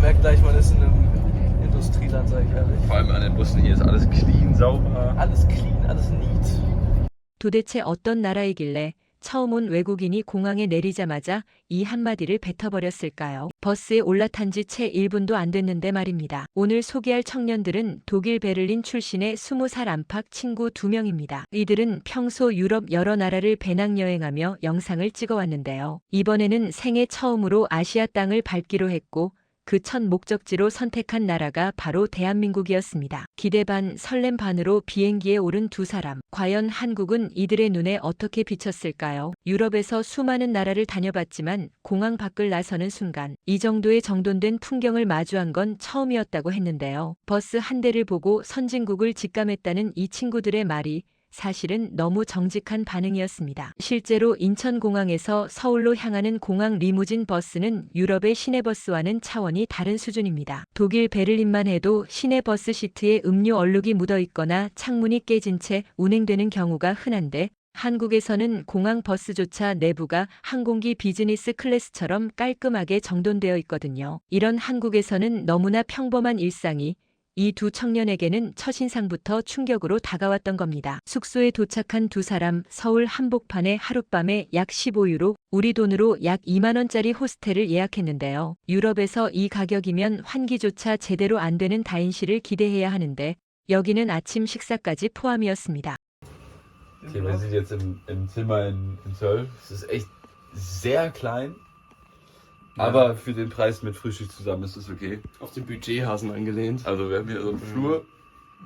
merkt gleich, man ist in einem Industrieland, sag ich ehrlich. Vor allem an den Bussen hier ist alles clean, sauber. Alles clean, alles neat. 도대체 어떤 나라이길래 처음 온 외국인이 공항에 내리자마자 이 한마디를 뱉어버렸을까요? 버스에 올라탄 지 채 1분도 안 됐는데 말입니다. 오늘 소개할 청년들은 독일 베를린 출신의 20살 안팎 친구 2명입니다. 이들은 평소 유럽 여러 나라를 배낭여행하며 영상을 찍어왔는데요. 이번에는 생애 처음으로 아시아 땅을 밟기로 했고 그 첫 목적지로 선택한 나라가 바로 대한민국이었습니다. 기대 반 설렘 반으로 비행기에 오른 두 사람. 과연 한국은 이들의 눈에 어떻게 비쳤을까요? 유럽에서 수많은 나라를 다녀봤지만 공항 밖을 나서는 순간 이 정도의 정돈된 풍경을 마주한 건 처음이었다고 했는데요. 버스 한 대를 보고 선진국을 직감했다는 이 친구들의 말이 사실은 너무 정직한 반응이었습니다. 실제로 인천공항에서 서울로 향하는 공항 리무진 버스는 유럽의 시내버스와는 차원이 다른 수준입니다. 독일 베를린만 해도 시내버스 시트에 음료 얼룩이 묻어 있거나 창문이 깨진 채 운행되는 경우가 흔한데 한국에서는 공항 버스조차 내부가 항공기 비즈니스 클래스처럼 깔끔하게 정돈되어 있거든요. 이런 한국에서는 너무나 평범한 일상이 이 두 청년에게는 첫인상부터 충격으로 다가왔던 겁니다. 숙소에 도착한 두 사람, 서울 한복판에 하룻밤에 약 15유로, 우리 돈으로 약 2만 원짜리 호스텔을 예약했는데요. 유럽에서 이 가격이면 환기조차 제대로 안 되는 다인실을 기대해야 하는데 여기는 아침 식사까지 포함이었습니다. Okay, wir sind jetzt im Zimmer in Seoul. Es ist echt sehr klein. Aber für den Preis mit Frühstück zusammen ist es okay. Auf den Budgethasen angelehnt. Also wir haben hier so einen Flur,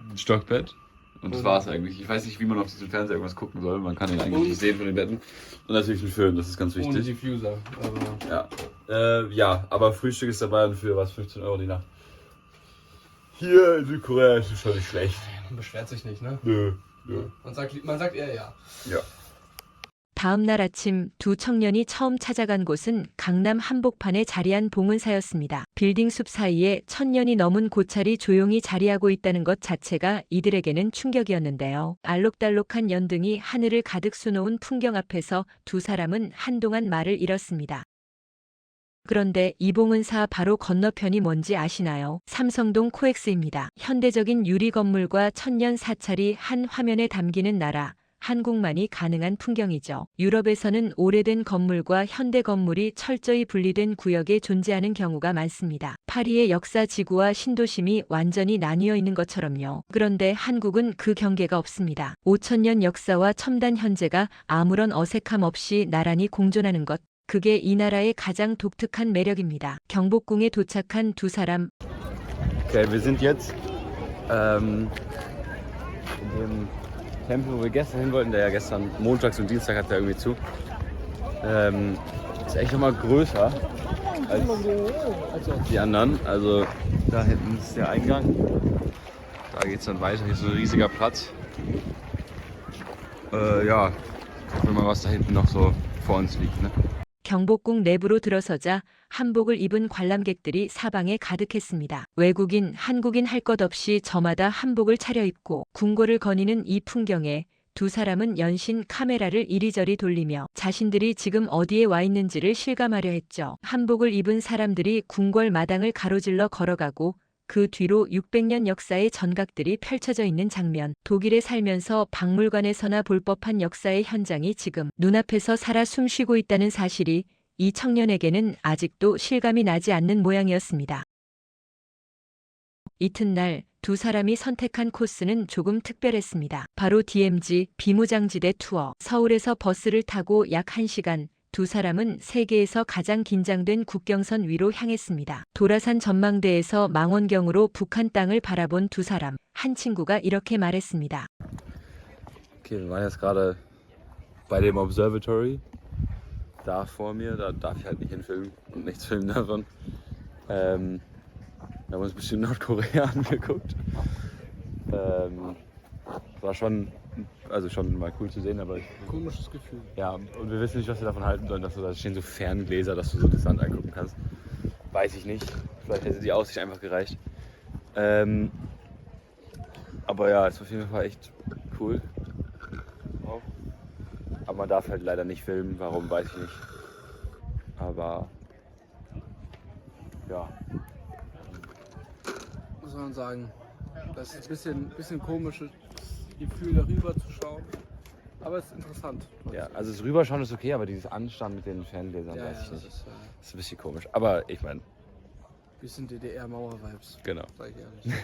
ein Stockbett und das war's eigentlich. Ich weiß nicht, wie man auf diesem Fernseher irgendwas gucken soll. Man kann ihn eigentlich nicht sehen von den Betten. Und natürlich ein Föhn, das ist ganz wichtig. Ohne Diffuser. Aber Ja, aber Frühstück ist dabei und für was 15 Euro die Nacht. Hier in Südkorea ist es schon nicht schlecht. man beschwert sich nicht, ne? Nö. Man sagt eher ja. Ja. 다음 날 아침 두 청년이 처음 찾아간 곳은 강남 한복판에 자리한 봉은사였습니다. 빌딩 숲 사이에 1000년이 넘은 고찰이 조용히 자리하고 있다는 것 자체가 이들에게는 충격이었는데요. 알록달록한 연등이 하늘을 가득 수놓은 풍경 앞에서 두 사람은 한동안 말을 잃었습니다. 그런데 이 봉은사 바로 건너편이 뭔지 아시나요? 삼성동 코엑스입니다. 현대적인 유리 건물과 천년 사찰이 한 화면에 담기는 나라. 한국만이 가능한 풍경이죠. 유럽에서는 오래된 건물과 현대 건물이 철저히 분리된 구역에 존재하는 경우가 많습니다. 파리의 역사 지구와 신도심이 완전히 나뉘어 있는 것처럼요. 그런데 한국은 그 경계가 없습니다. 5000년 역사와 첨단 현재가 아무런 어색함 없이 나란히 공존하는 것. 그게 이 나라의 가장 독특한 매력입니다. 경복궁에 도착한 두 사람. Okay, wir sind jetzt in dem Tempel, wo wir gestern hin wollten, der ja gestern montags und Dienstag hat der irgendwie zu. Ist echt nochmal größer als die anderen. Also da hinten ist der Eingang. Da geht es dann weiter. Hier ist so ein riesiger Platz. Ja, gucken wir mal, was da hinten noch so vor uns liegt. Ne? 경복궁 내부로 들어서자 한복을 입은 관람객들이 사방에 가득했습니다. 외국인, 한국인 할 것 없이 저마다 한복을 차려입고 궁궐을 거니는 이 풍경에 두 사람은 연신 카메라를 이리저리 돌리며 자신들이 지금 어디에 와 있는지를 실감하려 했죠. 한복을 입은 사람들이 궁궐 마당을 가로질러 걸어가고 그 뒤로 600년 역사의 전각들이 펼쳐져 있는 장면. 독일에 살면서 박물관에서나 볼 법한 역사의 현장이 지금 눈앞에서 살아 숨쉬고 있다는 사실이 이 청년에게는 아직도 실감이 나지 않는 모양이었습니다. 이튿날 두 사람이 선택한 코스는 조금 특별했습니다. 바로 DMZ 비무장지대 투어. 서울에서 버스를 타고 약 1시간. 두 사람은 세계에서 가장 긴장된 국경선 위로 향했습니다. 도라산 전망대에서 망원경으로 북한 땅을 바라본 두 사람. 한 친구가 이렇게 말했습니다. Okay, wir waren jetzt gerade bei dem Observatory. Da vor mir, da darf ich halt nicht hinfilmen und nichts filmen davon. Wir haben uns ein bisschen Nordkorea angeguckt. War schon mal cool zu sehen, aber komisches Gefühl. ja, und wir wissen nicht, was wir davon halten sollen, dass da stehen so Ferngläser, dass du so das Land angucken kannst. Weiß ich nicht. Vielleicht hätte die Aussicht einfach gereicht. Aber ja, ist auf jeden Fall echt cool. Auch. Aber man darf halt leider nicht filmen, warum weiß ich nicht. Aber ja, soll man sagen? Das ist ein bisschen komisches Gefühl, darüber zu schauen. Aber es ist interessant. Ja, also das Rüberschauen ist okay, aber dieses Anstand mit den Ferngläsern, weiß ich nicht. ist Das ist ein bisschen komisch. Aber ich meine, bisschen DDR-Mauer-Vibes. genau. Sag ich ehrlich.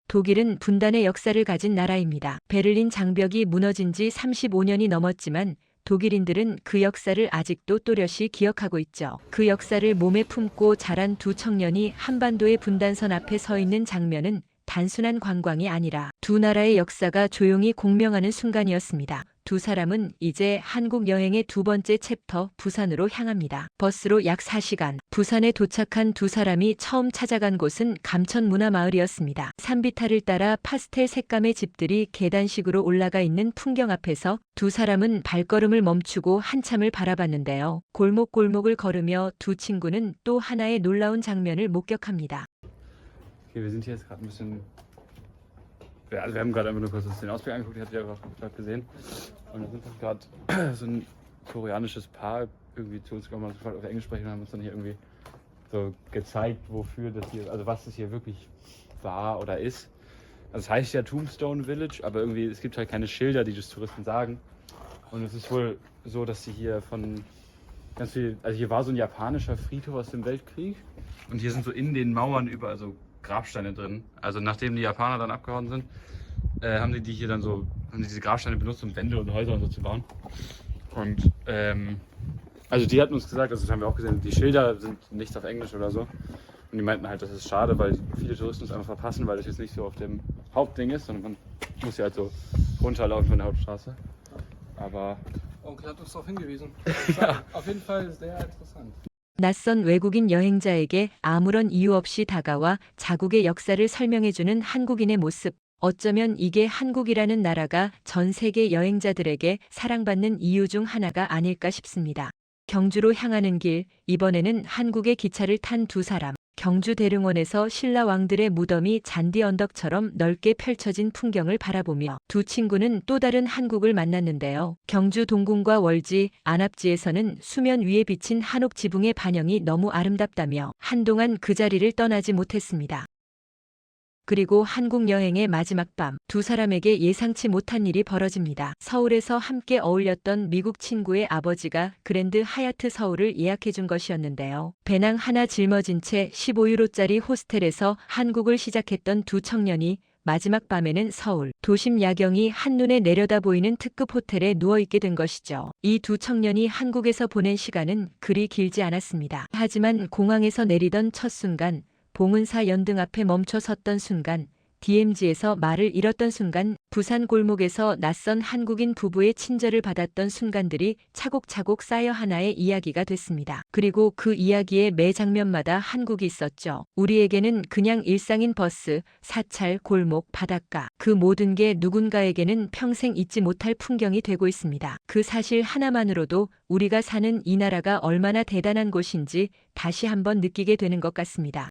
독일은 분단의 역사를 가진 나라입니다. 베를린 장벽이 무너진 지 35년이 넘었지만 독일인들은 그 역사를 아직도 또렷이 기억하고 있죠. 그 역사를 몸에 품고 자란 두 청년이 한반도의 분단선 앞에 서 있는 장면은 단순한 관광이 아니라 두 나라의 역사가 조용히 공명하는 순간이었습니다. 두 사람은 이제 한국 여행의 두 번째 챕터 부산으로 향합니다. 버스로 약 4시간. 부산에 도착한 두 사람이 처음 찾아간 곳은 감천문화마을이었습니다. 산비탈을 따라 파스텔 색감의 집들이 계단식으로 올라가 있는 풍경 앞에서 두 사람은 발걸음을 멈추고 한참을 바라봤는데요. 골목골목을 걸으며 두 친구는 또 하나의 놀라운 장면을 목격합니다. Okay, wir sind hier jetzt gerade ein bisschen. Ja, also wir haben gerade einfach nur kurz den Ausblick angeguckt, ihr habt ja gerade gesehen. Und dann sind gerade so ein koreanisches Paar irgendwie zu uns gekommen, haben gefragt, ob wir Englisch sprechen, und haben uns dann hier irgendwie so gezeigt, wofür das hier, also was das hier wirklich war oder ist. Also es heißt ja Tombstone Village, aber irgendwie es gibt halt keine Schilder, die das Touristen sagen. Und es ist wohl so, dass sie hier von ganz viel, also hier war so ein japanischer Friedhof aus dem Weltkrieg und hier sind so in den Mauern überall so Grabsteine drin. Also nachdem die Japaner dann abgehauen sind, haben die hier dann so, haben die diese Grabsteine benutzt, um Wände und Häuser und so zu bauen. Und also die hatten uns gesagt, also das haben wir auch gesehen, die Schilder sind nicht auf Englisch oder so. Und die meinten halt, das ist schade, weil viele Touristen es einfach verpassen, weil das jetzt nicht so auf dem Hauptding ist, sondern man muss ja halt so runterlaufen von der Hauptstraße. Aber Onkel hat uns darauf hingewiesen. Ja. Auf jeden Fall sehr interessant. 낯선 외국인 여행자에게 아무런 이유 없이 다가와 자국의 역사를 설명해주는 한국인의 모습. 어쩌면 이게 한국이라는 나라가 전 세계 여행자들에게 사랑받는 이유 중 하나가 아닐까 싶습니다. 경주로 향하는 길, 이번에는 한국의 기차를 탄 두 사람. 경주 대릉원에서 신라 왕들의 무덤이 잔디 언덕처럼 넓게 펼쳐진 풍경을 바라보며 두 친구는 또 다른 한국을 만났는데요. 경주 동궁과 월지, 안압지에서는 수면 위에 비친 한옥 지붕의 반영이 너무 아름답다며 한동안 그 자리를 떠나지 못했습니다. 그리고 한국 여행의 마지막 밤, 두 사람에게 예상치 못한 일이 벌어집니다. 서울에서 함께 어울렸던 미국 친구의 아버지가 그랜드 하얏트 서울을 예약해준 것이었는데요. 배낭 하나 짊어진 채 15유로짜리 호스텔에서 한국을 시작했던 두 청년이 마지막 밤에는 서울 도심 야경이 한눈에 내려다 보이는 특급 호텔에 누워있게 된 것이죠. 이 두 청년이 한국에서 보낸 시간은 그리 길지 않았습니다. 하지만 공항에서 내리던 첫 순간, 봉은사 연등 앞에 멈춰 섰던 순간, DMZ에서 말을 잃었던 순간, 부산 골목에서 낯선 한국인 부부의 친절을 받았던 순간들이 차곡차곡 쌓여 하나의 이야기가 됐습니다. 그리고 그 이야기의 매 장면마다 한국이 있었죠. 우리에게는 그냥 일상인 버스, 사찰, 골목, 바닷가, 그 모든 게 누군가에게는 평생 잊지 못할 풍경이 되고 있습니다. 그 사실 하나만으로도 우리가 사는 이 나라가 얼마나 대단한 곳인지 다시 한번 느끼게 되는 것 같습니다.